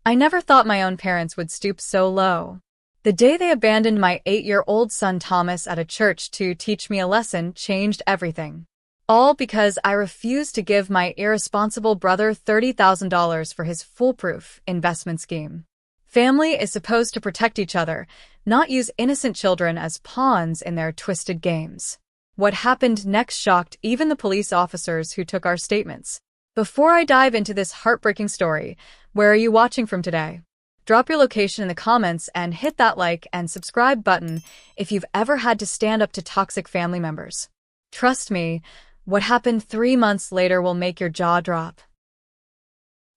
I never thought my own parents would stoop so low. The day they abandoned my 8-year-old son Thomas at a church to teach me a lesson changed everything. All because I refused to give my irresponsible brother $30,000 for his foolproof investment scheme. Family is supposed to protect each other, not use innocent children as pawns in their twisted games. What happened next shocked even the police officers who took our statements. Before I dive into this heartbreaking story, where are you watching from today? Drop your location in the comments and hit that like and subscribe button if you've ever had to stand up to toxic family members. Trust me, what happened 3 months later will make your jaw drop.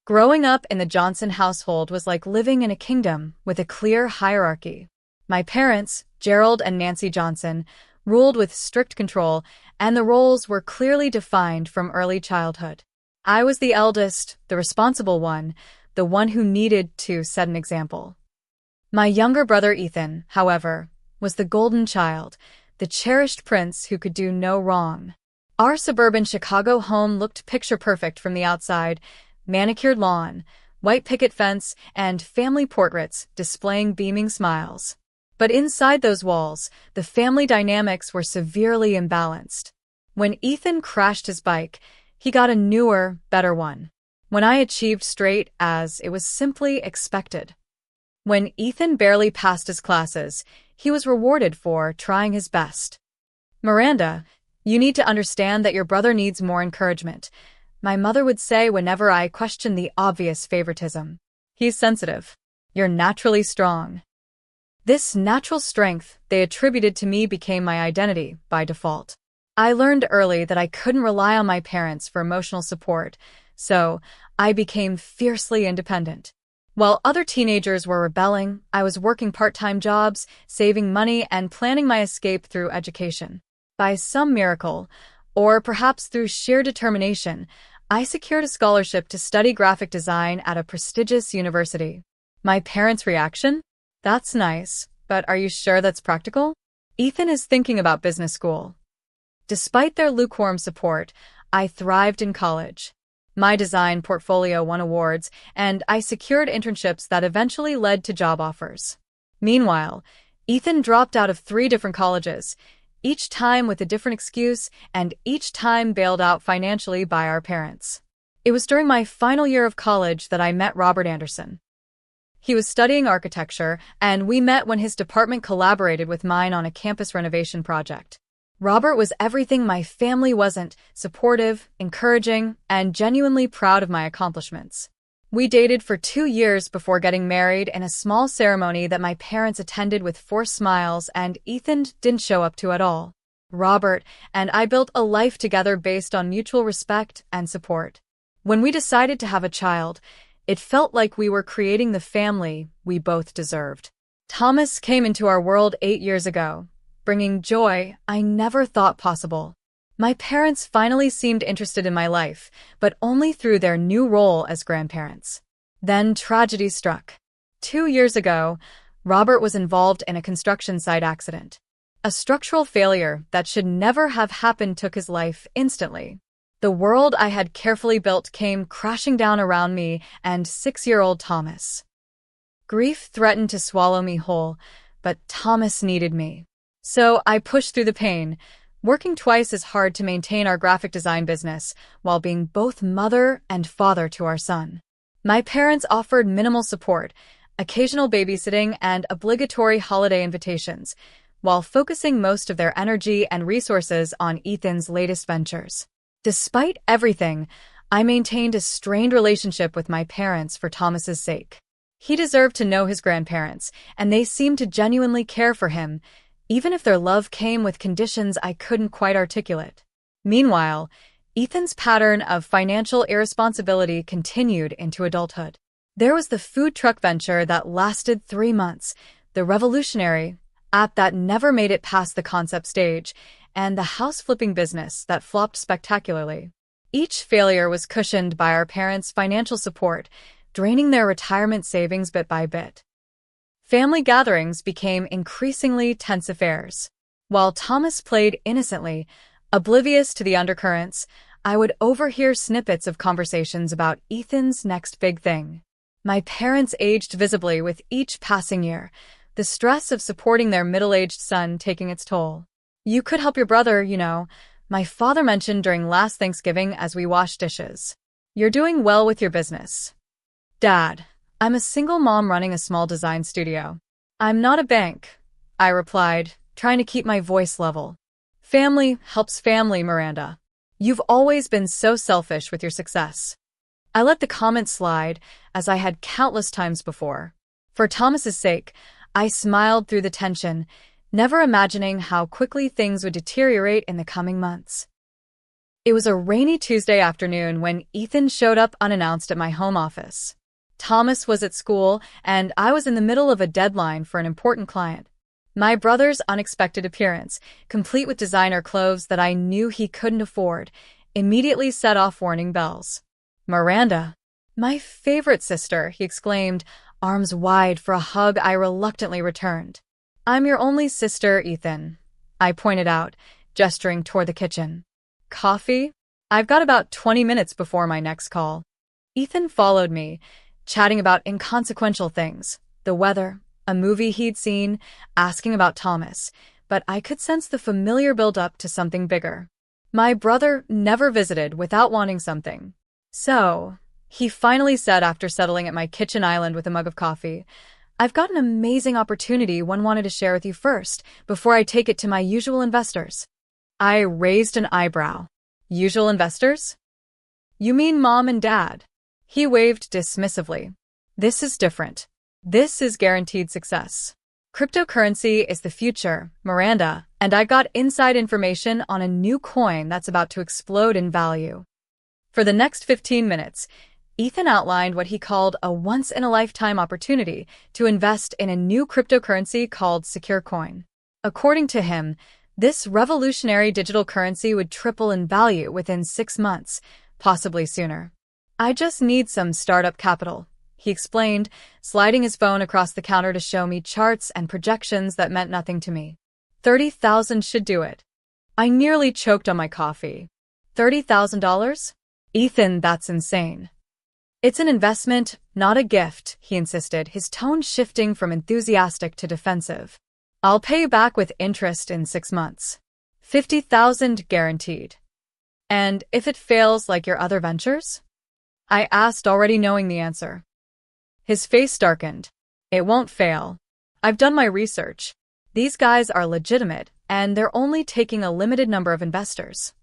Growing up in the Johnson household was like living in a kingdom with a clear hierarchy. My parents, Gerald and Nancy Johnson, ruled with strict control, and the roles were clearly defined from early childhood. I was the eldest, the responsible one, the one who needed to set an example. My younger brother Ethan, however, was the golden child, the cherished prince who could do no wrong. Our suburban Chicago home looked picture-perfect from the outside: manicured lawn, white picket fence, and family portraits displaying beaming smiles. But inside those walls, the family dynamics were severely imbalanced. When Ethan crashed his bike, he got a newer, better one. When I achieved straight A's, it was simply expected. When Ethan barely passed his classes, he was rewarded for trying his best. "Miranda, you need to understand that your brother needs more encouragement," my mother would say whenever I questioned the obvious favoritism. "He's sensitive. You're naturally strong." This natural strength they attributed to me became my identity by default. I learned early that I couldn't rely on my parents for emotional support, so I became fiercely independent. While other teenagers were rebelling, I was working part-time jobs, saving money, and planning my escape through education. By some miracle, or perhaps through sheer determination, I secured a scholarship to study graphic design at a prestigious university. My parents' reaction? "That's nice, but are you sure that's practical? Ethan is thinking about business school." Despite their lukewarm support, I thrived in college. My design portfolio won awards, and I secured internships that eventually led to job offers. Meanwhile, Ethan dropped out of 3 different colleges, each time with a different excuse, and each time bailed out financially by our parents. It was during my final year of college that I met Robert Anderson. He was studying architecture, and we met when his department collaborated with mine on a campus renovation project. Robert was everything my family wasn't: supportive, encouraging, and genuinely proud of my accomplishments. We dated for 2 years before getting married in a small ceremony that my parents attended with forced smiles and Ethan didn't show up to at all. Robert and I built a life together based on mutual respect and support. When we decided to have a child, it felt like we were creating the family we both deserved. Thomas came into our world 8 years ago, bringing joy I never thought possible. My parents finally seemed interested in my life, but only through their new role as grandparents. Then tragedy struck. 2 years ago, Robert was involved in a construction site accident. A structural failure that should never have happened took his life instantly. The world I had carefully built came crashing down around me and 6-year-old Thomas. Grief threatened to swallow me whole, but Thomas needed me. So I pushed through the pain, working twice as hard to maintain our graphic design business while being both mother and father to our son. My parents offered minimal support, occasional babysitting, and obligatory holiday invitations, while focusing most of their energy and resources on Ethan's latest ventures. Despite everything, I maintained a strained relationship with my parents for Thomas's sake. He deserved to know his grandparents, and they seemed to genuinely care for him, even if their love came with conditions I couldn't quite articulate. Meanwhile, Ethan's pattern of financial irresponsibility continued into adulthood. There was the food truck venture that lasted 3 months, the revolutionary app that never made it past the concept stage, and the house-flipping business that flopped spectacularly. Each failure was cushioned by our parents' financial support, draining their retirement savings bit by bit. Family gatherings became increasingly tense affairs. While Thomas played innocently, oblivious to the undercurrents, I would overhear snippets of conversations about Ethan's next big thing. My parents aged visibly with each passing year, the stress of supporting their middle-aged son taking its toll. You could help your brother, my father mentioned during last Thanksgiving as we washed dishes. You're doing well with your business. Dad, I'm a single mom running a small design studio. I'm not a bank, I replied, trying to keep my voice level. Family helps family, Miranda. You've always been so selfish with your success. I let the comment slide, as I had countless times before. For Thomas's sake, I smiled through the tension, never imagining how quickly things would deteriorate in the coming months. It was a rainy Tuesday afternoon when Ethan showed up unannounced at my home office. Thomas was at school, and I was in the middle of a deadline for an important client. My brother's unexpected appearance, complete with designer clothes that I knew he couldn't afford, immediately set off warning bells. Miranda, my favorite sister, he exclaimed, arms wide for a hug I reluctantly returned. I'm your only sister, Ethan, I pointed out, gesturing toward the kitchen. Coffee? I've got about 20 minutes before my next call. Ethan followed me, chatting about inconsequential things, the weather, a movie he'd seen, asking about Thomas, but I could sense the familiar build-up to something bigger. My brother never visited without wanting something. So, he finally said after settling at my kitchen island with a mug of coffee, I've got an amazing opportunity one wanted to share with you first, before I take it to my usual investors. I raised an eyebrow. Usual investors? You mean Mom and Dad? He waved dismissively. This is different. This is guaranteed success. Cryptocurrency is the future, Miranda, and I got inside information on a new coin that's about to explode in value. For the next 15 minutes, Ethan outlined what he called a once-in-a-lifetime opportunity to invest in a new cryptocurrency called Secure Coin. According to him, this revolutionary digital currency would triple in value within 6 months, possibly sooner. I just need some startup capital, he explained, sliding his phone across the counter to show me charts and projections that meant nothing to me. $30,000 should do it. I nearly choked on my coffee. $30,000? Ethan, that's insane. It's an investment, not a gift, he insisted, his tone shifting from enthusiastic to defensive. I'll pay you back with interest in 6 months. $50,000 guaranteed. And if it fails like your other ventures? I asked, already knowing the answer. His face darkened. It won't fail. I've done my research. These guys are legitimate, and they're only taking a limited number of investors.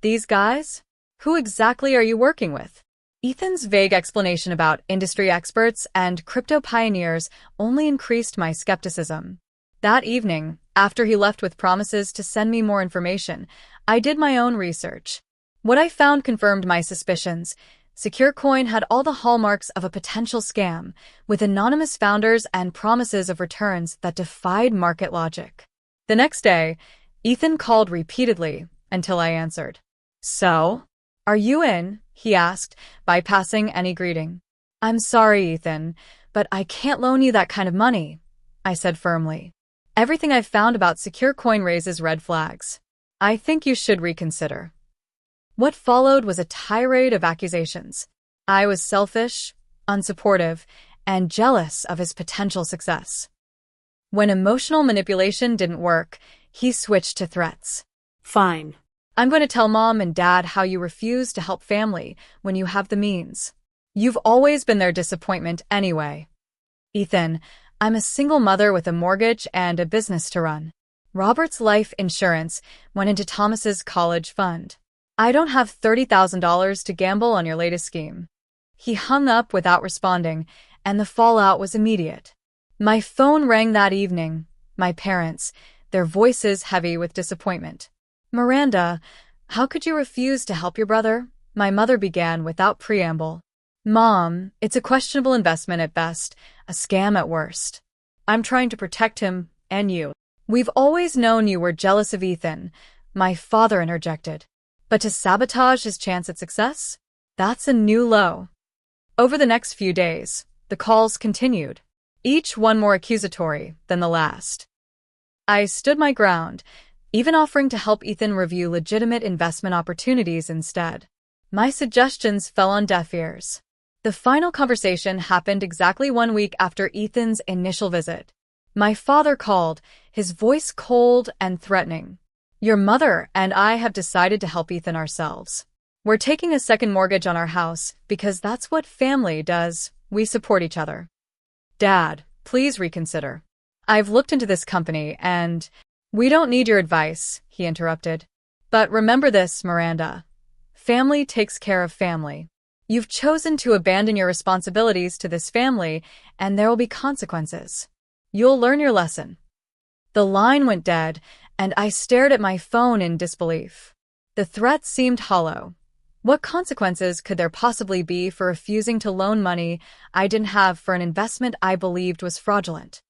These guys? Who exactly are you working with? Ethan's vague explanation about industry experts and crypto pioneers only increased my skepticism. That evening, after he left with promises to send me more information, I did my own research. What I found confirmed my suspicions. Secure Coin had all the hallmarks of a potential scam, with anonymous founders and promises of returns that defied market logic. The next day, Ethan called repeatedly until I answered. So? Are you in? He asked, bypassing any greeting. I'm sorry, Ethan, but I can't loan you that kind of money, I said firmly. Everything I've found about Secure Coin raises red flags. I think you should reconsider. What followed was a tirade of accusations. I was selfish, unsupportive, and jealous of his potential success. When emotional manipulation didn't work, he switched to threats. Fine. I'm going to tell Mom and Dad how you refuse to help family when you have the means. You've always been their disappointment anyway. Ethan, I'm a single mother with a mortgage and a business to run. Robert's life insurance went into Thomas's college fund. I don't have $30,000 to gamble on your latest scheme. He hung up without responding, and the fallout was immediate. My phone rang that evening. My parents, their voices heavy with disappointment. Miranda, how could you refuse to help your brother? My mother began without preamble. Mom, it's a questionable investment at best, a scam at worst. I'm trying to protect him and you. We've always known you were jealous of Ethan, my father interjected. But to sabotage his chance at success? That's a new low. Over the next few days, the calls continued, each one more accusatory than the last. I stood my ground, even offering to help Ethan review legitimate investment opportunities instead. My suggestions fell on deaf ears. The final conversation happened exactly 1 week after Ethan's initial visit. My father called, his voice cold and threatening. Your mother and I have decided to help Ethan ourselves. We're taking a second mortgage on our house because that's what family does. We support each other. Dad, please reconsider. I've looked into this company and… We don't need your advice, he interrupted. But remember this, Miranda. Family takes care of family. You've chosen to abandon your responsibilities to this family, and there will be consequences. You'll learn your lesson. The line went dead, and I stared at my phone in disbelief. The threat seemed hollow. What consequences could there possibly be for refusing to loan money I didn't have for an investment I believed was fraudulent?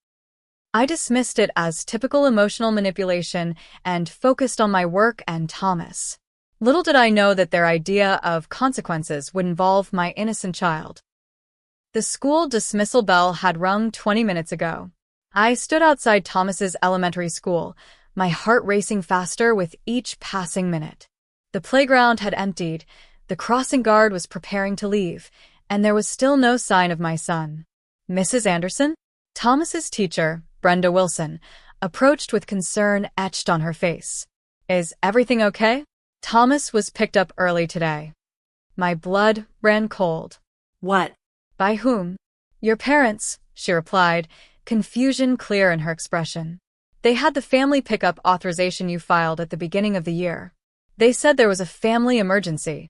I dismissed it as typical emotional manipulation and focused on my work and Thomas. Little did I know that their idea of consequences would involve my innocent child. The school dismissal bell had rung 20 minutes ago. I stood outside Thomas's elementary school, my heart racing faster with each passing minute. The playground had emptied, the crossing guard was preparing to leave, and there was still no sign of my son. Mrs. Anderson? Thomas's teacher, Brenda Wilson, approached with concern etched on her face. Is everything okay? Thomas was picked up early today. My blood ran cold. What? By whom? Your parents, she replied, confusion clear in her expression. They had the family pickup authorization you filed at the beginning of the year. They said there was a family emergency.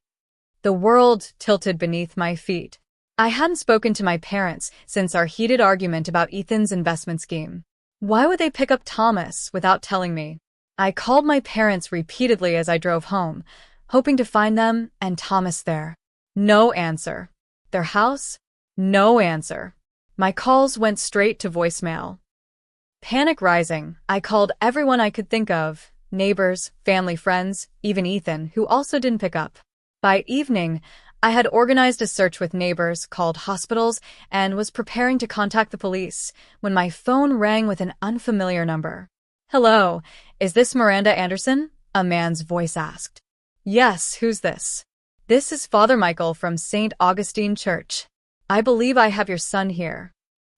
The world tilted beneath my feet. I hadn't spoken to my parents since our heated argument about Ethan's investment scheme. Why would they pick up Thomas without telling me? I called my parents repeatedly as I drove home, hoping to find them and Thomas there. No answer. Their house? No answer. My calls went straight to voicemail. Panic rising, I called everyone I could think of, neighbors, family, friends, even Ethan, who also didn't pick up. By evening, I had organized a search with neighbors, called hospitals, and was preparing to contact the police when my phone rang with an unfamiliar number. Hello, is this Miranda Anderson? A man's voice asked. Yes, who's this? This is Father Michael from St. Augustine Church. I believe I have your son here.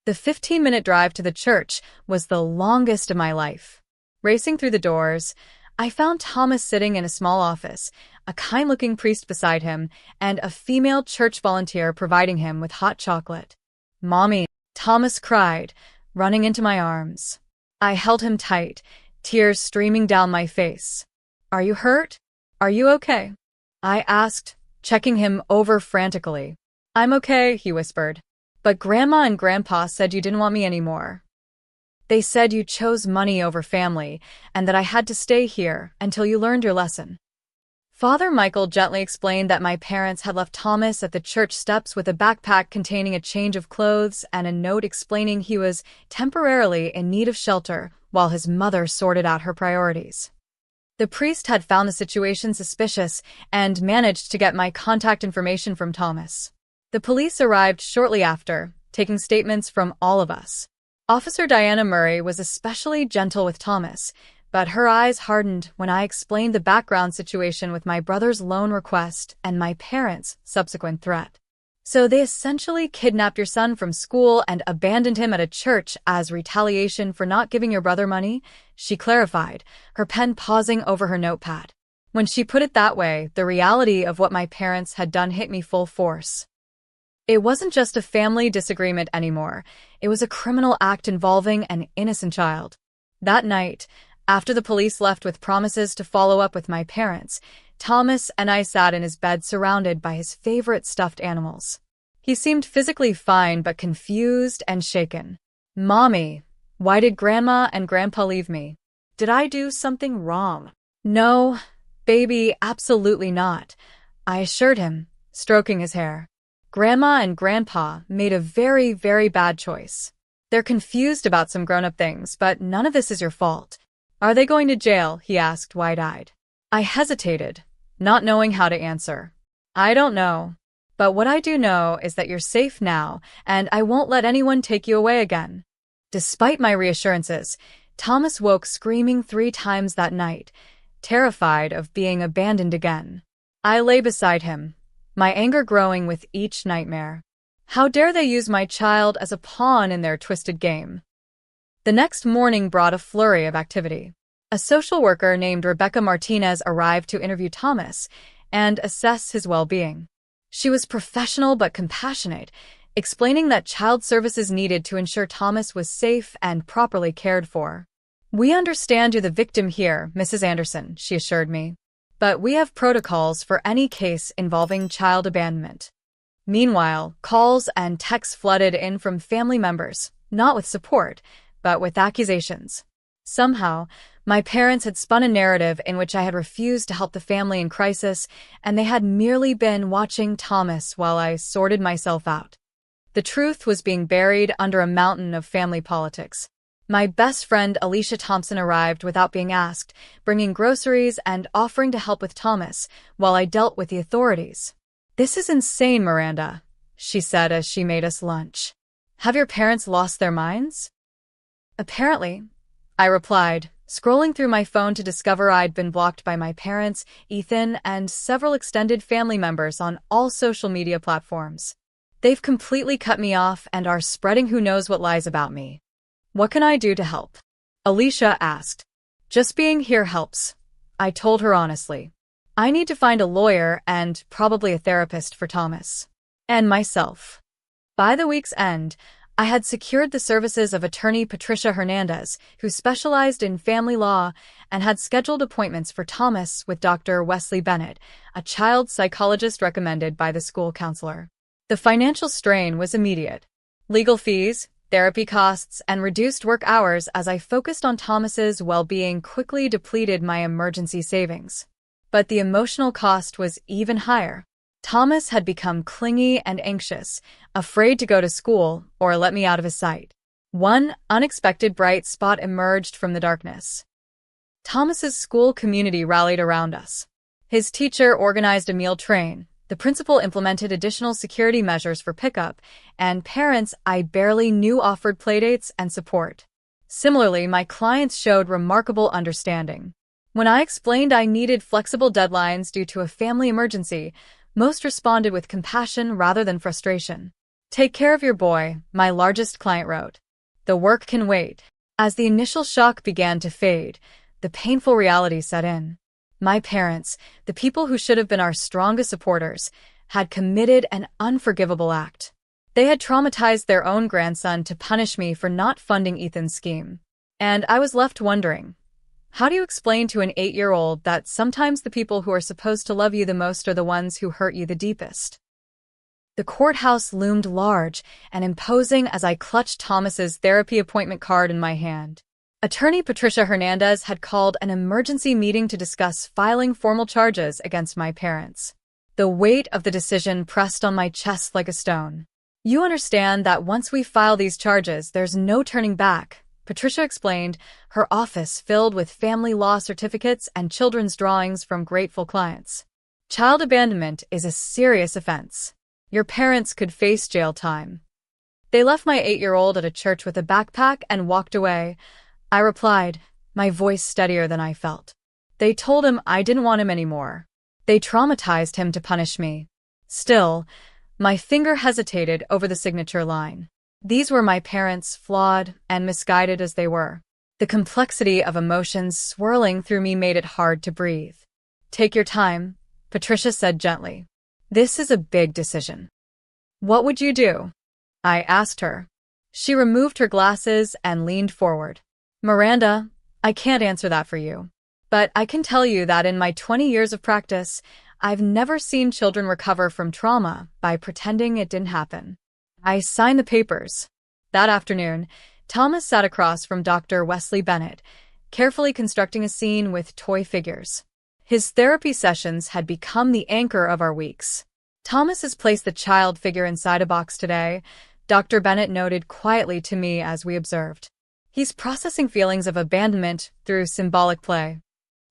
The 15-minute drive to the church was the longest of my life. Racing through the doors, I found Thomas sitting in a small office, a kind-looking priest beside him, and a female church volunteer providing him with hot chocolate. Mommy, Thomas cried, running into my arms. I held him tight, tears streaming down my face. Are you hurt? Are you okay? I asked, checking him over frantically. I'm okay, he whispered. But Grandma and Grandpa said you didn't want me anymore. They said you chose money over family, and that I had to stay here until you learned your lesson. Father Michael gently explained that my parents had left Thomas at the church steps with a backpack containing a change of clothes and a note explaining he was temporarily in need of shelter while his mother sorted out her priorities. The priest had found the situation suspicious and managed to get my contact information from Thomas. The police arrived shortly after, taking statements from all of us. Officer Diana Murray was especially gentle with Thomas, but her eyes hardened when I explained the background situation with my brother's loan request and my parents' subsequent threat. So they essentially kidnapped your son from school and abandoned him at a church as retaliation for not giving your brother money, she clarified, her pen pausing over her notepad. When she put it that way, the reality of what my parents had done hit me full force. It wasn't just a family disagreement anymore. It was a criminal act involving an innocent child. That night, after the police left with promises to follow up with my parents, Thomas and I sat in his bed surrounded by his favorite stuffed animals. He seemed physically fine but confused and shaken. Mommy, why did Grandma and Grandpa leave me? Did I do something wrong? No, baby, absolutely not, I assured him, stroking his hair. Grandma and Grandpa made a very, very bad choice. They're confused about some grown-up things, but none of this is your fault. Are they going to jail? He asked, wide-eyed. I hesitated, not knowing how to answer. I don't know. But what I do know is that you're safe now, and I won't let anyone take you away again. Despite my reassurances, Thomas woke screaming 3 times that night, terrified of being abandoned again. I lay beside him, my anger growing with each nightmare. How dare they use my child as a pawn in their twisted game? The next morning brought a flurry of activity. A social worker named Rebecca Martinez arrived to interview Thomas and assess his well-being. She was professional but compassionate, explaining that child services needed to ensure Thomas was safe and properly cared for. "We understand you're the victim here, Mrs. Anderson," she assured me. "But we have protocols for any case involving child abandonment." Meanwhile, calls and texts flooded in from family members, not with support, but with accusations. Somehow, my parents had spun a narrative in which I had refused to help the family in crisis, and they had merely been watching Thomas while I sorted myself out. The truth was being buried under a mountain of family politics. My best friend Alicia Thompson arrived without being asked, bringing groceries and offering to help with Thomas, while I dealt with the authorities. "This is insane, Miranda," she said as she made us lunch. "Have your parents lost their minds?" "Apparently," I replied, scrolling through my phone to discover I'd been blocked by my parents, Ethan, and several extended family members on all social media platforms. "They've completely cut me off and are spreading who knows what lies about me. What can I do to help?" Alicia asked. "Just being here helps," I told her honestly. "I need to find a lawyer and probably a therapist for Thomas. And myself." By the week's end, I had secured the services of attorney Patricia Hernandez, who specialized in family law, and had scheduled appointments for Thomas with Dr. Wesley Bennett, a child psychologist recommended by the school counselor. The financial strain was immediate. Legal fees, therapy costs, and reduced work hours as I focused on Thomas's well-being quickly depleted my emergency savings. But the emotional cost was even higher. Thomas had become clingy and anxious, afraid to go to school or let me out of his sight. One unexpected bright spot emerged from the darkness. Thomas's school community rallied around us. His teacher organized a meal train, the principal implemented additional security measures for pickup, and parents I barely knew offered playdates and support. Similarly, my clients showed remarkable understanding. When I explained I needed flexible deadlines due to a family emergency, most responded with compassion rather than frustration. "Take care of your boy," my largest client wrote. "The work can wait." As the initial shock began to fade, the painful reality set in. My parents, the people who should have been our strongest supporters, had committed an unforgivable act. They had traumatized their own grandson to punish me for not funding Ethan's scheme. And I was left wondering, how do you explain to an 8-year-old that sometimes the people who are supposed to love you the most are the ones who hurt you the deepest? The courthouse loomed large and imposing as I clutched Thomas's therapy appointment card in my hand. Attorney Patricia Hernandez had called an emergency meeting to discuss filing formal charges against my parents. The weight of the decision pressed on my chest like a stone. "You understand that once we file these charges, there's no turning back," Patricia explained, her office filled with family law certificates and children's drawings from grateful clients. "Child abandonment is a serious offense. Your parents could face jail time." "They left my 8-year-old at a church with a backpack and walked away," I replied, my voice steadier than I felt. "They told him I didn't want him anymore. They traumatized him to punish me." Still, my finger hesitated over the signature line. These were my parents, flawed and misguided as they were. The complexity of emotions swirling through me made it hard to breathe. "Take your time," Patricia said gently. "This is a big decision." "What would you do?" I asked her. She removed her glasses and leaned forward. "Miranda, I can't answer that for you. But I can tell you that in my 20 years of practice, I've never seen children recover from trauma by pretending it didn't happen." I signed the papers. That afternoon, Thomas sat across from Dr. Wesley Bennett, carefully constructing a scene with toy figures. His therapy sessions had become the anchor of our weeks. "Thomas has placed the child figure inside a box today," Dr. Bennett noted quietly to me as we observed. "He's processing feelings of abandonment through symbolic play."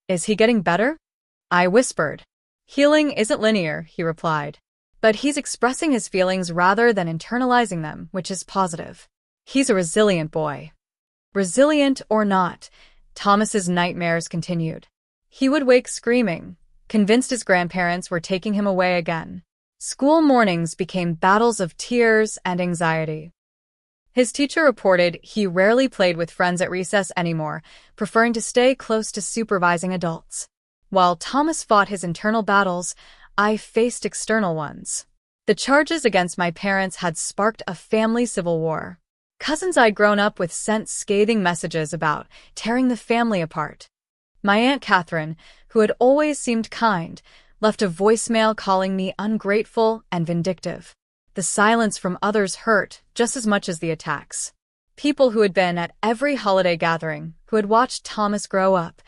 "Is he getting better?" I whispered. "Healing isn't linear," he replied. "But he's expressing his feelings rather than internalizing them, which is positive. He's a resilient boy." Resilient or not, Thomas's nightmares continued. He would wake screaming, convinced his grandparents were taking him away again. School mornings became battles of tears and anxiety. His teacher reported he rarely played with friends at recess anymore, preferring to stay close to supervising adults. While Thomas fought his internal battles, I faced external ones. The charges against my parents had sparked a family civil war. Cousins I'd grown up with sent scathing messages about tearing the family apart. My Aunt Catherine, who had always seemed kind, left a voicemail calling me ungrateful and vindictive. The silence from others hurt just as much as the attacks. People who had been at every holiday gathering, who had watched Thomas grow up,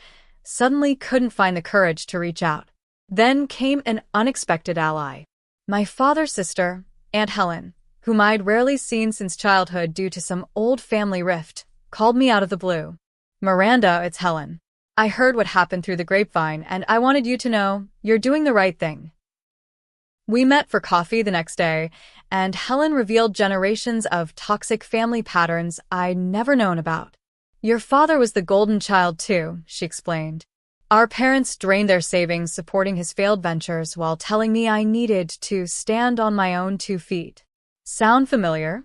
suddenly couldn't find the courage to reach out. Then came an unexpected ally. My father's sister, Aunt Helen, whom I'd rarely seen since childhood due to some old family rift, called me out of the blue. "Miranda, it's Helen. I heard what happened through the grapevine, and I wanted you to know you're doing the right thing." We met for coffee the next day, and Helen revealed generations of toxic family patterns I'd never known about. "Your father was the golden child too," she explained. "Our parents drained their savings supporting his failed ventures while telling me I needed to stand on my own 2 feet. Sound familiar?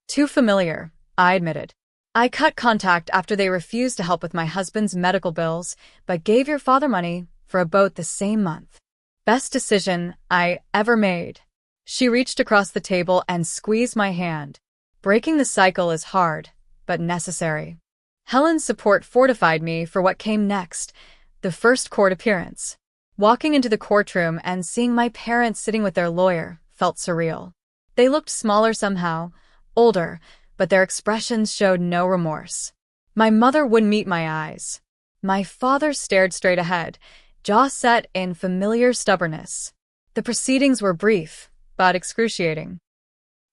Too familiar, I admitted. I cut contact after they refused to help with my husband's medical bills, but gave your father money for a boat the same month. Best decision I ever made." She reached across the table and squeezed my hand. Breaking the cycle is hard, but necessary. Helen's support fortified me for what came next, the first court appearance. Walking into the courtroom and seeing my parents sitting with their lawyer felt surreal. They looked smaller somehow, older, but their expressions showed no remorse. My mother wouldn't meet my eyes. My father stared straight ahead, jaw set in familiar stubbornness. The proceedings were brief, but excruciating.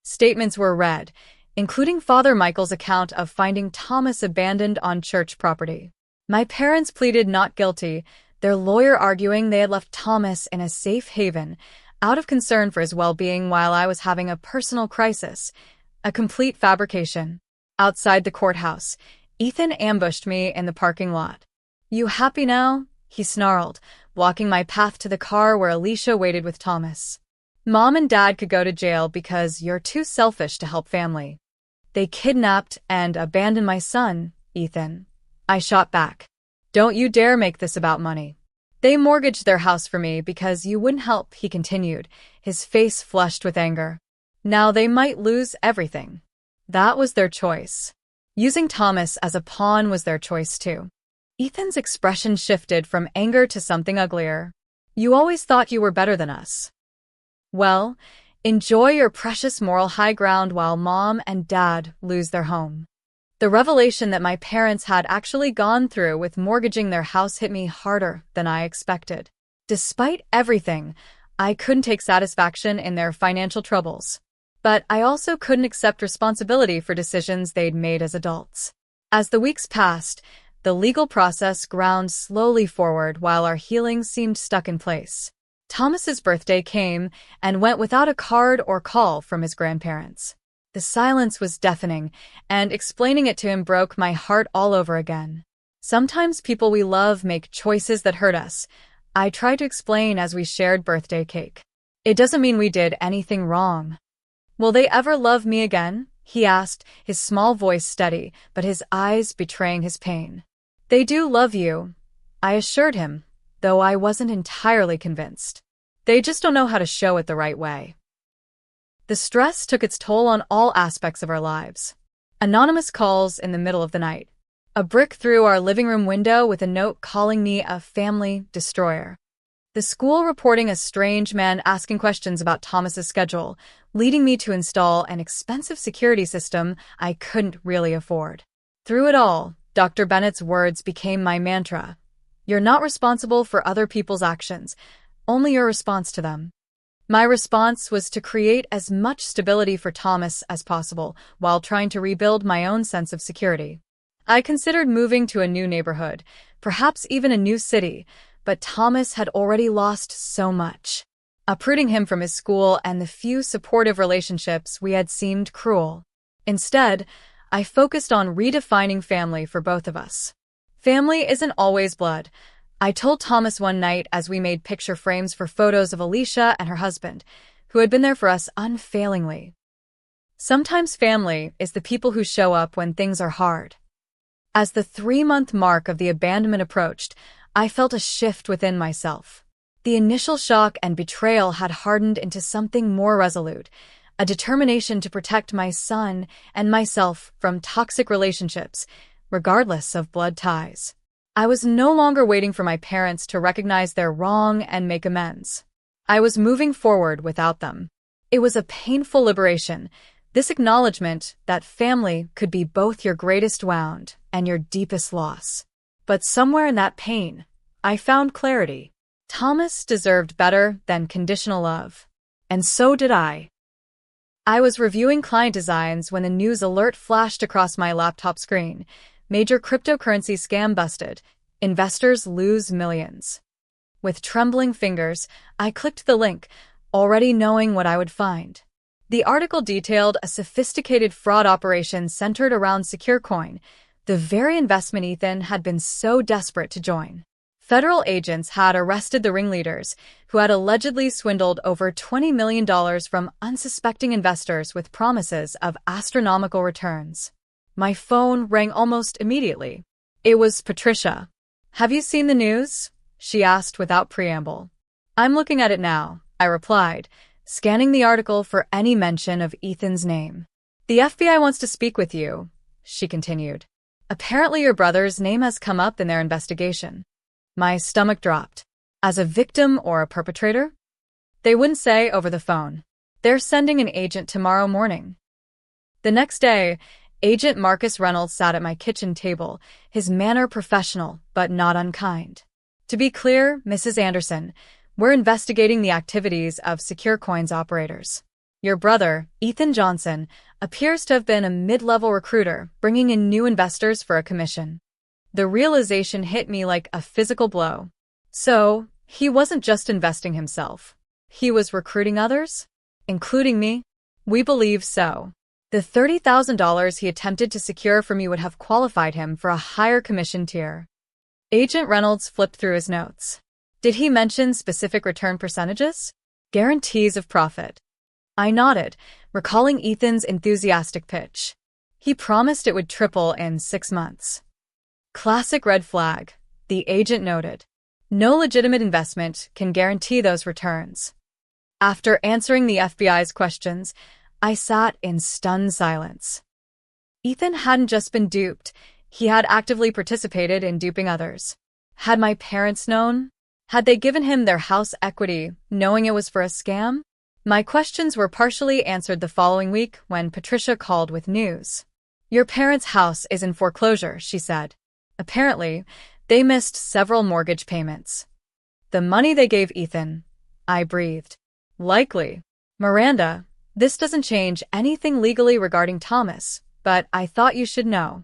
Statements were read, including Father Michael's account of finding Thomas abandoned on church property. My parents pleaded not guilty, their lawyer arguing they had left Thomas in a safe haven, out of concern for his well-being while I was having a personal crisis. A complete fabrication. Outside the courthouse, Ethan ambushed me in the parking lot. "You happy now?" he snarled, blocking my path to the car where Alicia waited with Thomas. "Mom and Dad could go to jail because you're too selfish to help family. They kidnapped and abandoned my son, Ethan." I shot back. "Don't you dare make this about money. They mortgaged their house for me because you wouldn't help," he continued, his face flushed with anger. "Now they might lose everything. That was their choice. Using Thomas as a pawn was their choice too." Ethan's expression shifted from anger to something uglier. "You always thought you were better than us. Well, enjoy your precious moral high ground while Mom and Dad lose their home." The revelation that my parents had actually gone through with mortgaging their house hit me harder than I expected. Despite everything, I couldn't take satisfaction in their financial troubles. But I also couldn't accept responsibility for decisions they'd made as adults. As the weeks passed, the legal process ground slowly forward while our healing seemed stuck in place. Thomas's birthday came and went without a card or call from his grandparents. The silence was deafening, and explaining it to him broke my heart all over again. "Sometimes people we love make choices that hurt us," I tried to explain as we shared birthday cake. "It doesn't mean we did anything wrong." "Will they ever love me again?" he asked, his small voice steady, but his eyes betraying his pain. "They do love you," I assured him, though I wasn't entirely convinced. "They just don't know how to show it the right way." The stress took its toll on all aspects of our lives. Anonymous calls in the middle of the night. A brick through our living room window with a note calling me a family destroyer. The school reporting a strange man asking questions about Thomas's schedule, leading me to install an expensive security system I couldn't really afford. Through it all, Dr. Bennett's words became my mantra. "You're not responsible for other people's actions, only your response to them." My response was to create as much stability for Thomas as possible while trying to rebuild my own sense of security. I considered moving to a new neighborhood, perhaps even a new city, but Thomas had already lost so much. Uprooting him from his school and the few supportive relationships we had seemed cruel. Instead, I focused on redefining family for both of us. Family isn't always blood, I told Thomas one night as we made picture frames for photos of Alicia and her husband, who had been there for us unfailingly. Sometimes family is the people who show up when things are hard. As the 3-month mark of the abandonment approached, I felt a shift within myself. The initial shock and betrayal had hardened into something more resolute, a determination to protect my son and myself from toxic relationships, regardless of blood ties. I was no longer waiting for my parents to recognize their wrong and make amends. I was moving forward without them. It was a painful liberation, this acknowledgement that family could be both your greatest wound and your deepest loss. But somewhere in that pain, I found clarity. Thomas deserved better than conditional love. And so did I. I was reviewing client designs when the news alert flashed across my laptop screen. Major cryptocurrency scam busted. Investors lose millions. With trembling fingers, I clicked the link, already knowing what I would find. The article detailed a sophisticated fraud operation centered around SecureCoin, the very investment Ethan had been so desperate to join. Federal agents had arrested the ringleaders, who had allegedly swindled over $20 million from unsuspecting investors with promises of astronomical returns. My phone rang almost immediately. It was Patricia. "Have you seen the news?" she asked without preamble. "I'm looking at it now," I replied, scanning the article for any mention of Ethan's name. "The FBI wants to speak with you," she continued. "Apparently your brother's name has come up in their investigation." My stomach dropped. As a victim or a perpetrator? They wouldn't say over the phone. "They're sending an agent tomorrow morning." The next day, Agent Marcus Reynolds sat at my kitchen table, his manner professional but not unkind. "To be clear, Mrs. Anderson, we're investigating the activities of SecureCoin's operators. Your brother, Ethan Johnson, appears to have been a mid-level recruiter bringing in new investors for a commission." The realization hit me like a physical blow. So, he wasn't just investing himself. He was recruiting others? Including me? "We believe so. The $30,000 he attempted to secure from you would have qualified him for a higher commission tier." Agent Reynolds flipped through his notes. "Did he mention specific return percentages? Guarantees of profit?" I nodded, recalling Ethan's enthusiastic pitch. He promised it would triple in 6 months. "Classic red flag," the agent noted. "No legitimate investment can guarantee those returns." After answering the FBI's questions, I sat in stunned silence. Ethan hadn't just been duped, he had actively participated in duping others. Had my parents known? Had they given him their house equity, knowing it was for a scam? My questions were partially answered the following week when Patricia called with news. "Your parents' house is in foreclosure," she said. "Apparently, they missed several mortgage payments." "The money they gave Ethan," I breathed. "Likely. Miranda, this doesn't change anything legally regarding Thomas, but I thought you should know."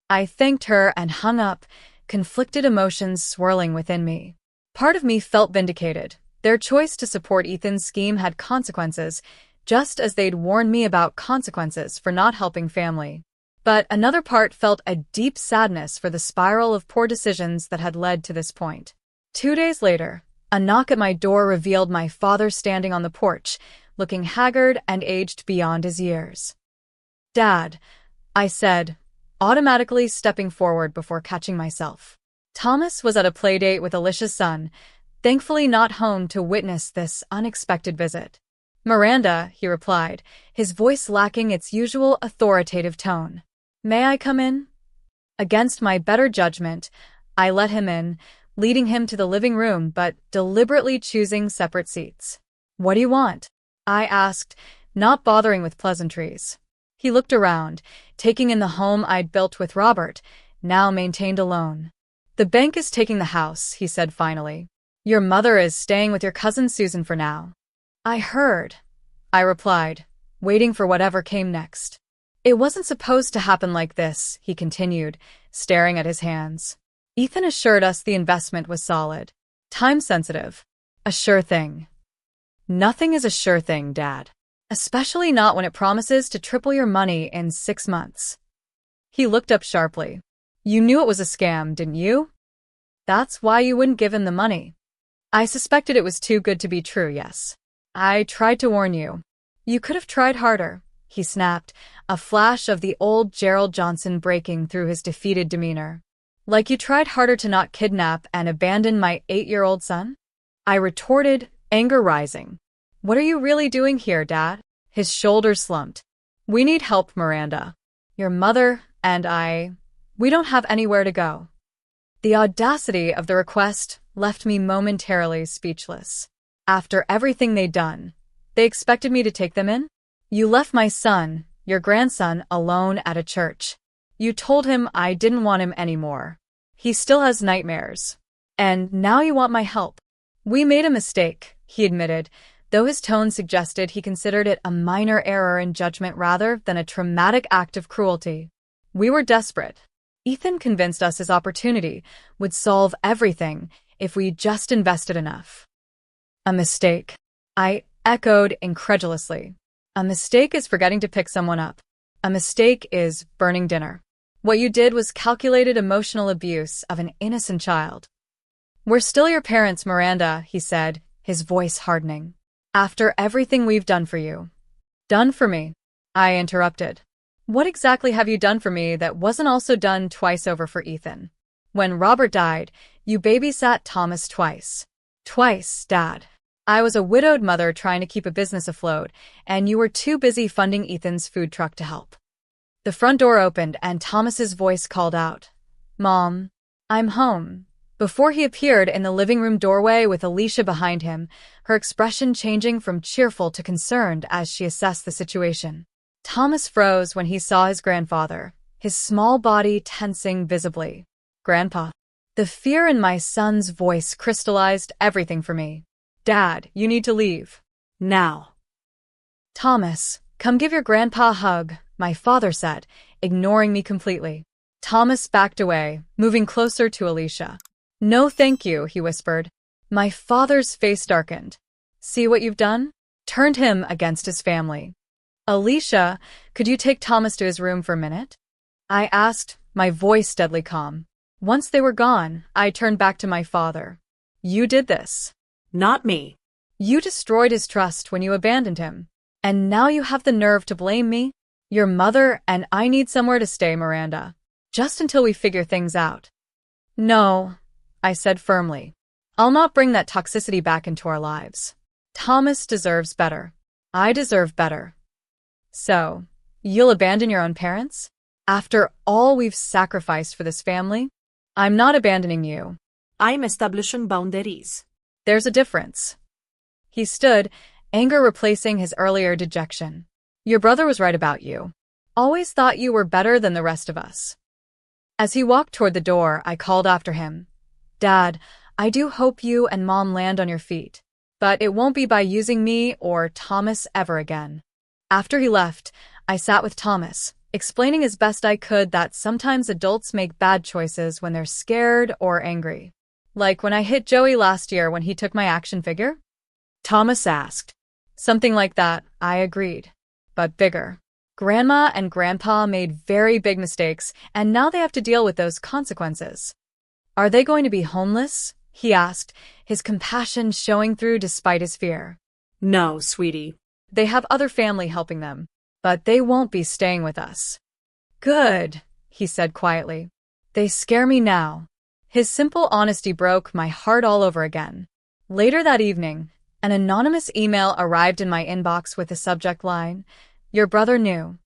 I thanked her and hung up, conflicted emotions swirling within me. Part of me felt vindicated. Their choice to support Ethan's scheme had consequences, just as they'd warned me about consequences for not helping family. But another part felt a deep sadness for the spiral of poor decisions that had led to this point. 2 days later, a knock at my door revealed my father standing on the porch, looking haggard and aged beyond his years. "Dad," I said, automatically stepping forward before catching myself. Thomas was at a playdate with Alicia's son, thankfully not home to witness this unexpected visit. "Miranda," he replied, his voice lacking its usual authoritative tone. "May I come in?" Against my better judgment, I let him in, leading him to the living room but deliberately choosing separate seats. "What do you want?" I asked, not bothering with pleasantries. He looked around, taking in the home I'd built with Robert, now maintained alone. "The bank is taking the house," he said finally. "Your mother is staying with your cousin Susan for now." "I heard," I replied, waiting for whatever came next. "It wasn't supposed to happen like this," he continued, staring at his hands. "Ethan assured us the investment was solid. Time-sensitive. A sure thing." "Nothing is a sure thing, Dad. Especially not when it promises to triple your money in 6 months." He looked up sharply. "You knew it was a scam, didn't you? That's why you wouldn't give him the money." "I suspected it was too good to be true, yes." I tried to warn you. You could have tried harder, he snapped, a flash of the old Gerald Johnson breaking through his defeated demeanor. Like you tried harder to not kidnap and abandon my 8-year-old son? I retorted, anger rising. What are you really doing here, Dad? His shoulders slumped. We need help, Miranda. Your mother and we don't have anywhere to go. The audacity of the request left me momentarily speechless. After everything they'd done, they expected me to take them in? You left my son, your grandson, alone at a church. You told him I didn't want him anymore. He still has nightmares. And now you want my help. We made a mistake, he admitted, though his tone suggested he considered it a minor error in judgment rather than a traumatic act of cruelty. We were desperate. Ethan convinced us his opportunity would solve everything if we just invested enough. A mistake, I echoed incredulously. A mistake is forgetting to pick someone up. A mistake is burning dinner. What you did was calculated emotional abuse of an innocent child. We're still your parents, Miranda, he said, his voice hardening. After everything we've done for you. Done for me? I interrupted. What exactly have you done for me that wasn't also done twice over for Ethan? When Robert died, you babysat Thomas twice. Twice, Dad. I was a widowed mother trying to keep a business afloat, and you were too busy funding Ethan's food truck to help. The front door opened and Thomas's voice called out, Mom, I'm home. Before he appeared in the living room doorway with Alicia behind him, her expression changing from cheerful to concerned as she assessed the situation. Thomas froze when he saw his grandfather, his small body tensing visibly. Grandpa. The fear in my son's voice crystallized everything for me. Dad, you need to leave. Now. Thomas, come give your grandpa a hug, my father said, ignoring me completely. Thomas backed away, moving closer to Alicia. No thank you, he whispered. My father's face darkened. See what you've done? Turned him against his family. Alicia, could you take Thomas to his room for a minute? I asked, my voice deadly calm. Once they were gone, I turned back to my father. You did this. Not me. You destroyed his trust when you abandoned him. And now you have the nerve to blame me? Your mother and I need somewhere to stay, Miranda. Just until we figure things out. No, I said firmly. I'll not bring that toxicity back into our lives. Thomas deserves better. I deserve better. So, you'll abandon your own parents? After all we've sacrificed for this family? I'm not abandoning you. I'm establishing boundaries. There's a difference. He stood, anger replacing his earlier dejection. Your brother was right about you. Always thought you were better than the rest of us. As he walked toward the door, I called after him. Dad, I do hope you and Mom land on your feet. But it won't be by using me or Thomas ever again. After he left, I sat with Thomas, explaining as best I could that sometimes adults make bad choices when they're scared or angry. Like when I hit Joey last year when he took my action figure? Thomas asked. Something like that, I agreed. But bigger. Grandma and Grandpa made very big mistakes, and now they have to deal with those consequences. Are they going to be homeless? He asked, his compassion showing through despite his fear. No, sweetie. They have other family helping them, but they won't be staying with us. Good, he said quietly. They scare me now. His simple honesty broke my heart all over again. Later that evening, an anonymous email arrived in my inbox with the subject line, Your brother knew.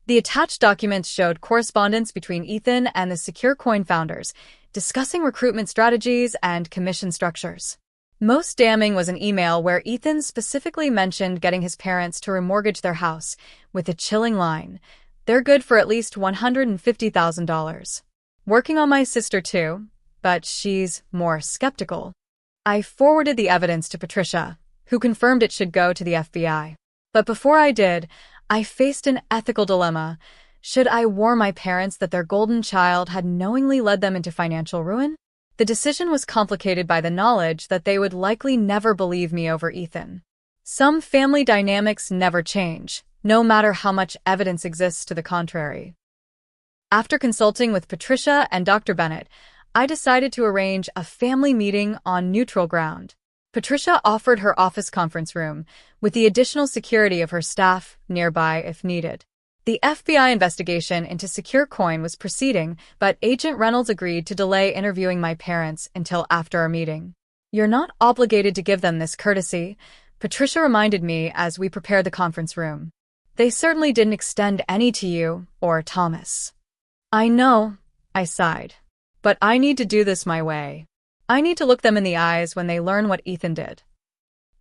The attached documents showed correspondence between Ethan and the Secure Coin founders, discussing recruitment strategies and commission structures. Most damning was an email where Ethan specifically mentioned getting his parents to remortgage their house, with a chilling line, They're good for at least $150,000. Working on my sister too, but she's more skeptical. I forwarded the evidence to Patricia, who confirmed it should go to the FBI. But before I did, I faced an ethical dilemma. Should I warn my parents that their golden child had knowingly led them into financial ruin? The decision was complicated by the knowledge that they would likely never believe me over Ethan. Some family dynamics never change, no matter how much evidence exists to the contrary. After consulting with Patricia and Dr. Bennett, I decided to arrange a family meeting on neutral ground. Patricia offered her office conference room, with the additional security of her staff nearby if needed. The FBI investigation into Secure Coin was proceeding, but Agent Reynolds agreed to delay interviewing my parents until after our meeting. "You're not obligated to give them this courtesy," Patricia reminded me as we prepared the conference room. "They certainly didn't extend any to you or Thomas." "I know," I sighed. "But I need to do this my way. I need to look them in the eyes when they learn what Ethan did."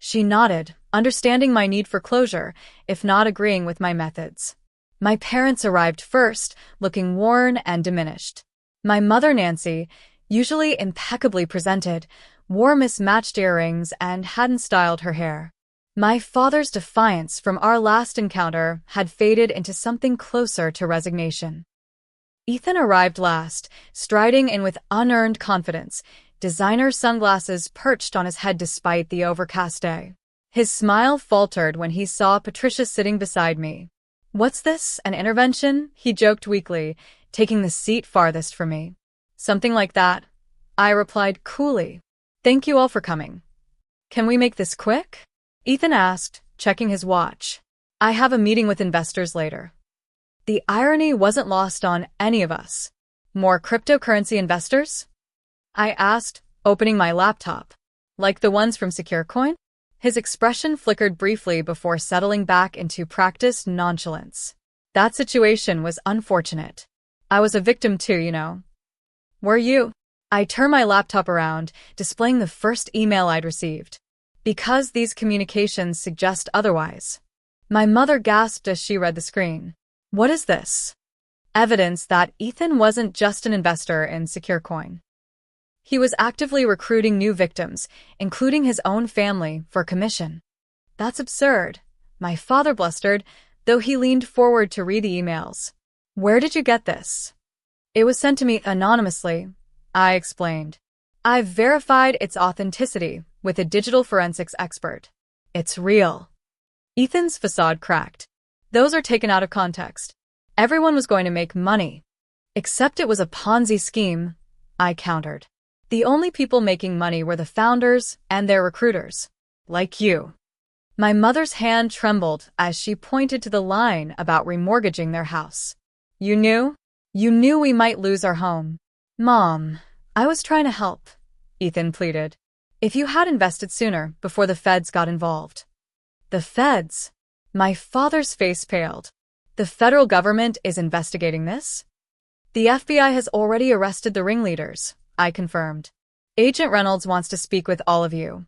She nodded, understanding my need for closure, if not agreeing with my methods. My parents arrived first, looking worn and diminished. My mother, Nancy, usually impeccably presented, wore mismatched earrings and hadn't styled her hair. My father's defiance from our last encounter had faded into something closer to resignation. Ethan arrived last, striding in with unearned confidence, designer sunglasses perched on his head despite the overcast day. His smile faltered when he saw Patricia sitting beside me. "What's this, an intervention?" he joked weakly, taking the seat farthest from me. "Something like that," I replied coolly. "Thank you all for coming." "Can we make this quick?" Ethan asked, checking his watch. "I have a meeting with investors later." The irony wasn't lost on any of us. "More cryptocurrency investors?" I asked, opening my laptop. "Like the ones from Secure Coin?" His expression flickered briefly before settling back into practiced nonchalance. "That situation was unfortunate. I was a victim too, you know." "Were you?" I turned my laptop around, displaying the first email I'd received. "Because these communications suggest otherwise." My mother gasped as she read the screen. "What is this?" Evidence that Ethan wasn't just an investor in Secure Coin. He was actively recruiting new victims, including his own family, for commission. "That's absurd," my father blustered, though he leaned forward to read the emails. "Where did you get this?" "It was sent to me anonymously," I explained. "I've verified its authenticity with a digital forensics expert. It's real." Ethan's facade cracked. "Those are taken out of context. Everyone was going to make money." "Except it was a Ponzi scheme," I countered. "The only people making money were the founders and their recruiters. Like you." My mother's hand trembled as she pointed to the line about remortgaging their house. "You knew? You knew we might lose our home." "Mom, I was trying to help," Ethan pleaded. "If you had invested sooner, before the feds got involved." "The feds?" My father's face paled. "The federal government is investigating this?" "The FBI has already arrested the ringleaders," I confirmed. "Agent Reynolds wants to speak with all of you."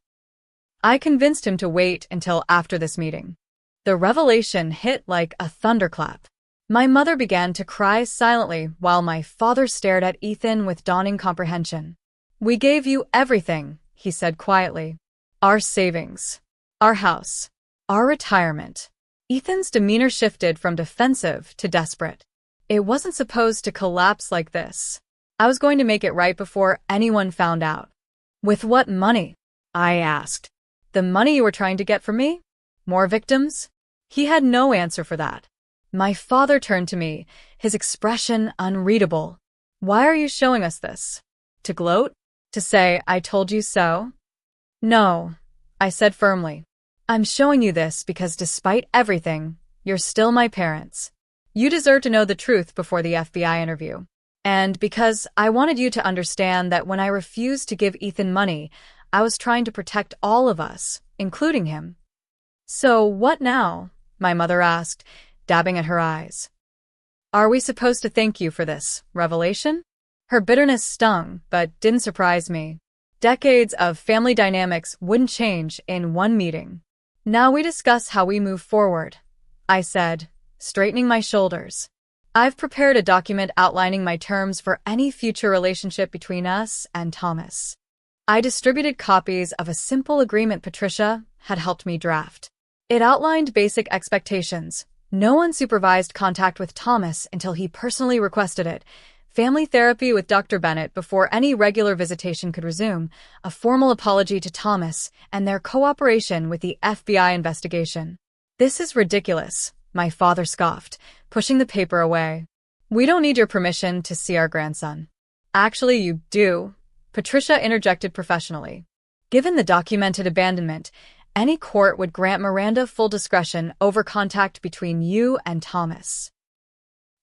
I convinced him to wait until after this meeting. The revelation hit like a thunderclap. My mother began to cry silently while my father stared at Ethan with dawning comprehension. "We gave you everything," he said quietly. "Our savings. Our house. Our retirement." Ethan's demeanor shifted from defensive to desperate. "It wasn't supposed to collapse like this. I was going to make it right before anyone found out." "With what money?" I asked. "The money you were trying to get from me? More victims?" He had no answer for that. My father turned to me, his expression unreadable. "Why are you showing us this? To gloat? To say, 'I told you so'?" "No," I said firmly. "I'm showing you this because despite everything, you're still my parents. You deserve to know the truth before the FBI interview. And because I wanted you to understand that when I refused to give Ethan money, I was trying to protect all of us, including him." "So what now?" my mother asked, dabbing at her eyes. "Are we supposed to thank you for this revelation?" Her bitterness stung, but didn't surprise me. Decades of family dynamics wouldn't change in one meeting. "Now we discuss how we move forward," I said, straightening my shoulders. "I've prepared a document outlining my terms for any future relationship between us and Thomas." I distributed copies of a simple agreement Patricia had helped me draft. It outlined basic expectations: no unsupervised contact with Thomas until he personally requested it, family therapy with Dr. Bennett before any regular visitation could resume, a formal apology to Thomas, and their cooperation with the FBI investigation. "This is ridiculous," my father scoffed, pushing the paper away. "We don't need your permission to see our grandson." "Actually, you do," Patricia interjected professionally. Given the documented abandonment, any court would grant Miranda full discretion over contact between you and Thomas.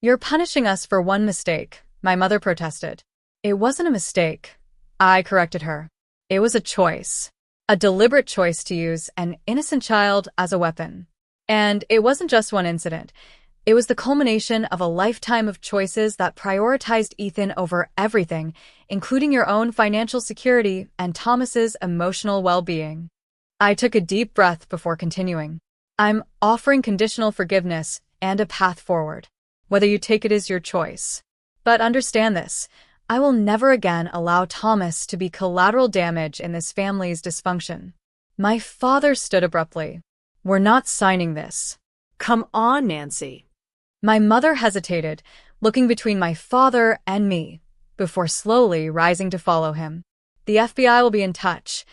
You're punishing us for one mistake, my mother protested. It wasn't a mistake, I corrected her. It was a choice. A deliberate choice to use an innocent child as a weapon. And it wasn't just one incident. It was the culmination of a lifetime of choices that prioritized Ethan over everything, including your own financial security and Thomas's emotional well-being. I took a deep breath before continuing. I'm offering conditional forgiveness and a path forward. Whether you take it is your choice. But understand this. I will never again allow Thomas to be collateral damage in this family's dysfunction. My father stood abruptly. We're not signing this. Come on, Nancy. My mother hesitated, looking between my father and me, before slowly rising to follow him. The FBI will be in touch.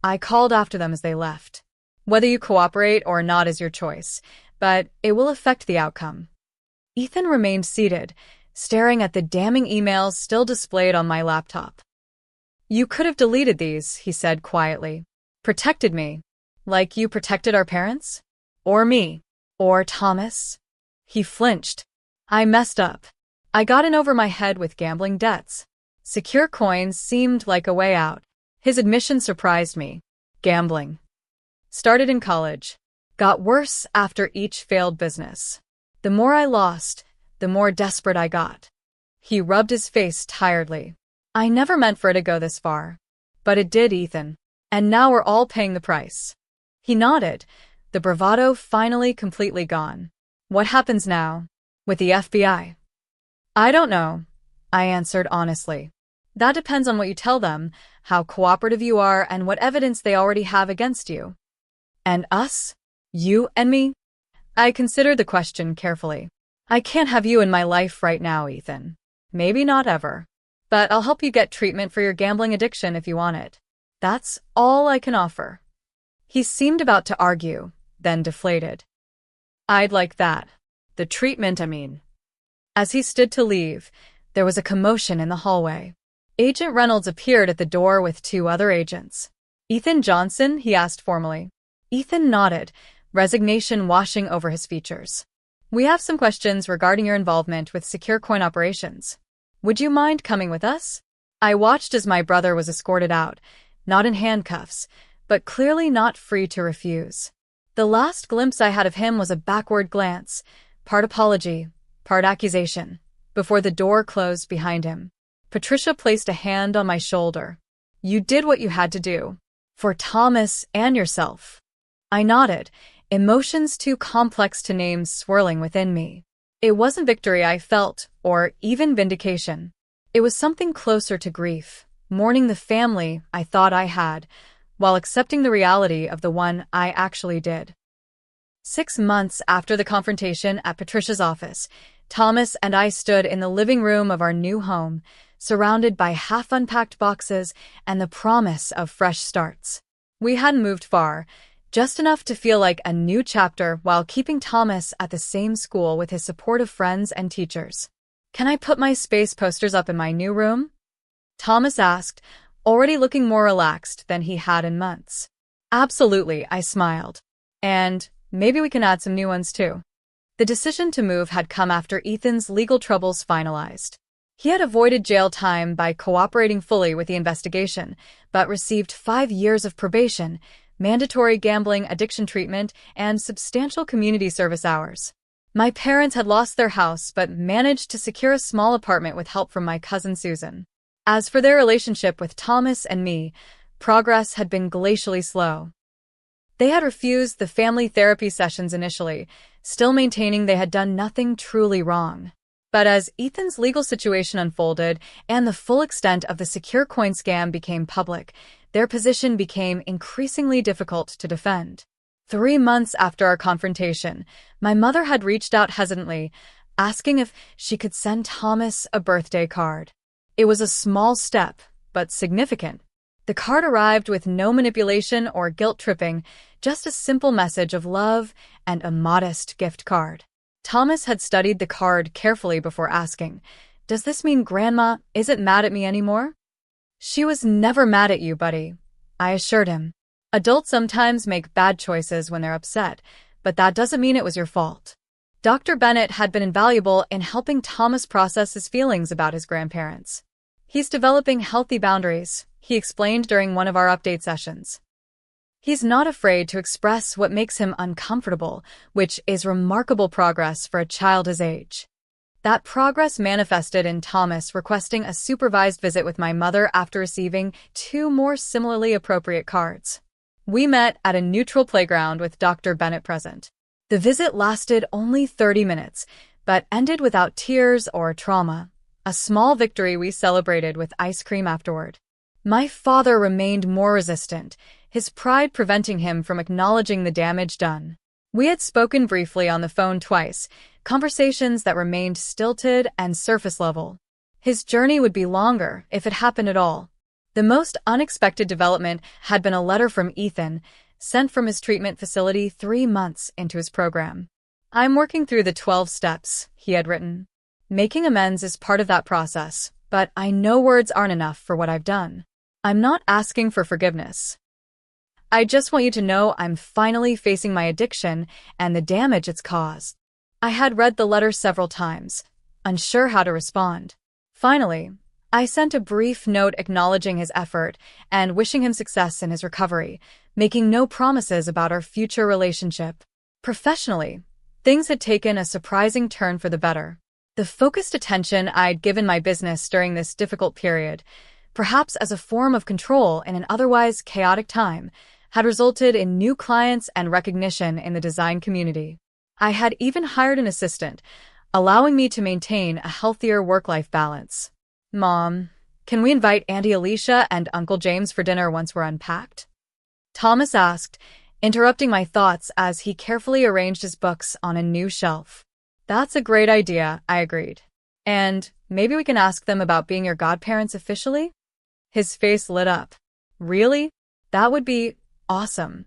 I called after them as they left. Whether you cooperate or not is your choice, but it will affect the outcome. Ethan remained seated, staring at the damning emails still displayed on my laptop. You could have deleted these, he said quietly. Protected me. Like you protected our parents? Or me? Or Thomas? He flinched. I messed up. I got in over my head with gambling debts. Secure coins seemed like a way out. His admission surprised me. Gambling. Started in college. Got worse after each failed business. The more I lost, the more desperate I got. He rubbed his face tiredly. I never meant for it to go this far. But it did, Ethan. And now we're all paying the price. He nodded, the bravado finally completely gone. What happens now? With the FBI? I don't know, I answered honestly. That depends on what you tell them, how cooperative you are, and what evidence they already have against you. And us? You and me? I considered the question carefully. I can't have you in my life right now, Ethan. Maybe not ever. But I'll help you get treatment for your gambling addiction if you want it. That's all I can offer. He seemed about to argue, then deflated. I'd like that. The treatment, I mean. As he stood to leave, there was a commotion in the hallway. Agent Reynolds appeared at the door with two other agents. Ethan Johnson, he asked formally. Ethan nodded, resignation washing over his features. We have some questions regarding your involvement with secure coin operations. Would you mind coming with us? I watched as my brother was escorted out, not in handcuffs, but clearly not free to refuse. The last glimpse I had of him was a backward glance, part apology, part accusation, before the door closed behind him. Patricia placed a hand on my shoulder. You did what you had to do. For Thomas and yourself. I nodded, emotions too complex to name swirling within me. It wasn't victory I felt, or even vindication. It was something closer to grief, mourning the family I thought I had, while accepting the reality of the one I actually did. 6 months after the confrontation at Patricia's office, Thomas and I stood in the living room of our new home, surrounded by half-unpacked boxes and the promise of fresh starts. We hadn't moved far, just enough to feel like a new chapter while keeping Thomas at the same school with his supportive friends and teachers. Can I put my space posters up in my new room? Thomas asked, already looking more relaxed than he had in months. Absolutely, I smiled. And maybe we can add some new ones too. The decision to move had come after Ethan's legal troubles finalized. He had avoided jail time by cooperating fully with the investigation, but received 5 years of probation, mandatory gambling addiction treatment, and substantial community service hours. My parents had lost their house but managed to secure a small apartment with help from my cousin Susan. As for their relationship with Thomas and me, progress had been glacially slow. They had refused the family therapy sessions initially, still maintaining they had done nothing truly wrong. But as Ethan's legal situation unfolded and the full extent of the secure coin scam became public, their position became increasingly difficult to defend. 3 months after our confrontation, my mother had reached out hesitantly, asking if she could send Thomas a birthday card. It was a small step, but significant. The card arrived with no manipulation or guilt-tripping, just a simple message of love and a modest gift card. Thomas had studied the card carefully before asking, "Does this mean Grandma isn't mad at me anymore?" "She was never mad at you, buddy," I assured him. Adults sometimes make bad choices when they're upset, but that doesn't mean it was your fault. Dr. Bennett had been invaluable in helping Thomas process his feelings about his grandparents. He's developing healthy boundaries, he explained during one of our update sessions. He's not afraid to express what makes him uncomfortable, which is remarkable progress for a child his age. That progress manifested in Thomas requesting a supervised visit with my mother after receiving 2 more similarly appropriate cards. We met at a neutral playground with Dr. Bennett present. The visit lasted only 30 minutes, but ended without tears or trauma. A small victory we celebrated with ice cream afterward. My father remained more resistant, his pride preventing him from acknowledging the damage done. We had spoken briefly on the phone twice, conversations that remained stilted and surface level. His journey would be longer, if it happened at all. The most unexpected development had been a letter from Ethan, sent from his treatment facility 3 months into his program. I'm working through the 12 steps, he had written. Making amends is part of that process, but I know words aren't enough for what I've done. I'm not asking for forgiveness. I just want you to know I'm finally facing my addiction and the damage it's caused. I had read the letter several times, unsure how to respond. Finally, I sent a brief note acknowledging his effort and wishing him success in his recovery, making no promises about our future relationship. Professionally, things had taken a surprising turn for the better. The focused attention I'd given my business during this difficult period, perhaps as a form of control in an otherwise chaotic time, had resulted in new clients and recognition in the design community. I had even hired an assistant, allowing me to maintain a healthier work-life balance. Mom, can we invite Auntie Alicia and Uncle James for dinner once we're unpacked? Thomas asked, interrupting my thoughts as he carefully arranged his books on a new shelf. That's a great idea, I agreed. And maybe we can ask them about being your godparents officially? His face lit up. Really? That would be awesome.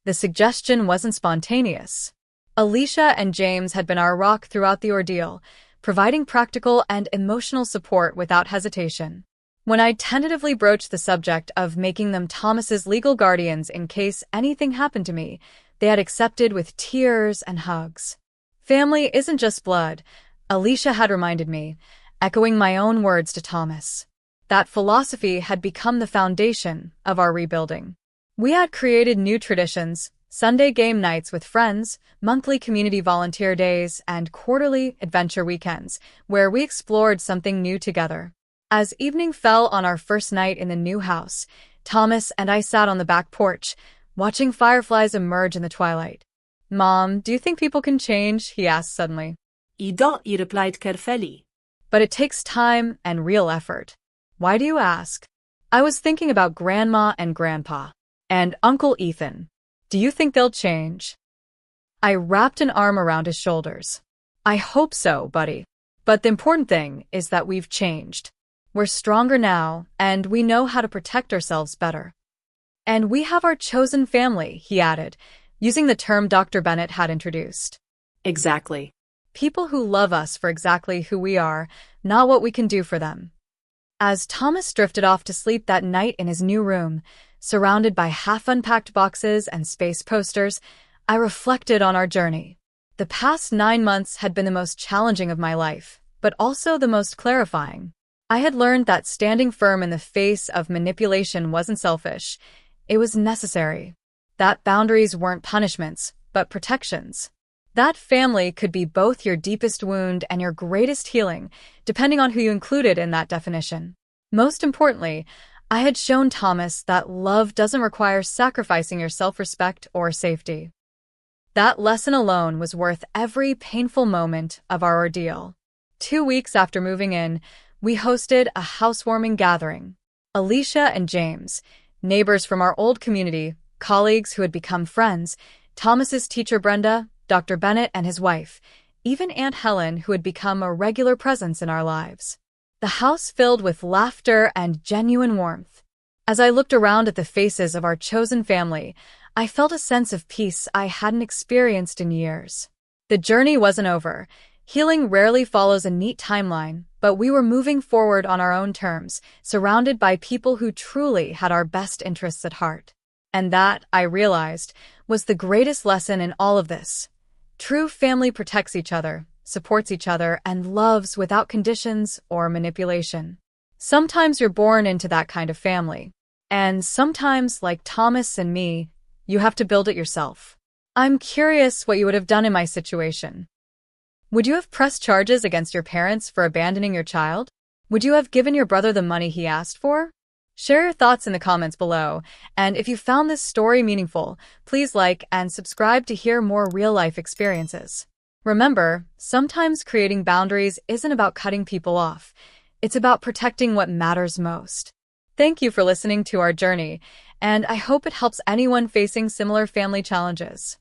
The suggestion wasn't spontaneous. Alicia and James had been our rock throughout the ordeal, providing practical and emotional support without hesitation. When I tentatively broached the subject of making them Thomas's legal guardians in case anything happened to me, they had accepted with tears and hugs. Family isn't just blood, Alicia had reminded me, echoing my own words to Thomas. That philosophy had become the foundation of our rebuilding. We had created new traditions, Sunday game nights with friends, monthly community volunteer days, and quarterly adventure weekends, where we explored something new together. As evening fell on our first night in the new house, Thomas and I sat on the back porch, watching fireflies emerge in the twilight. Mom, do you think people can change? He asked suddenly. I replied carefully. But it takes time and real effort. Why do you ask? I was thinking about Grandma and Grandpa, and Uncle Ethan. Do you think they'll change? I wrapped an arm around his shoulders. I hope so, buddy. But the important thing is that we've changed. We're stronger now, and we know how to protect ourselves better. And we have our chosen family, he added, using the term Dr. Bennett had introduced. Exactly. People who love us for exactly who we are, not what we can do for them. As Thomas drifted off to sleep that night in his new room, surrounded by half-unpacked boxes and space posters, I reflected on our journey. The past 9 months had been the most challenging of my life, but also the most clarifying. I had learned that standing firm in the face of manipulation wasn't selfish. It was necessary. That boundaries weren't punishments, but protections. That family could be both your deepest wound and your greatest healing, depending on who you included in that definition. Most importantly, I had shown Thomas that love doesn't require sacrificing your self-respect or safety. That lesson alone was worth every painful moment of our ordeal. 2 weeks after moving in, we hosted a housewarming gathering. Alicia and James, neighbors from our old community, colleagues who had become friends, Thomas's teacher Brenda, Dr. Bennett and his wife, even Aunt Helen, who had become a regular presence in our lives. The house filled with laughter and genuine warmth. As I looked around at the faces of our chosen family, I felt a sense of peace I hadn't experienced in years. The journey wasn't over. Healing rarely follows a neat timeline, but we were moving forward on our own terms, surrounded by people who truly had our best interests at heart. And that, I realized, was the greatest lesson in all of this. True family protects each other, supports each other, and loves without conditions or manipulation. Sometimes you're born into that kind of family. And sometimes, like Thomas and me, you have to build it yourself. I'm curious what you would have done in my situation. Would you have pressed charges against your parents for abandoning your child? Would you have given your brother the money he asked for? Share your thoughts in the comments below, and if you found this story meaningful, please like and subscribe to hear more real-life experiences. Remember, sometimes creating boundaries isn't about cutting people off. It's about protecting what matters most. Thank you for listening to our journey, and I hope it helps anyone facing similar family challenges.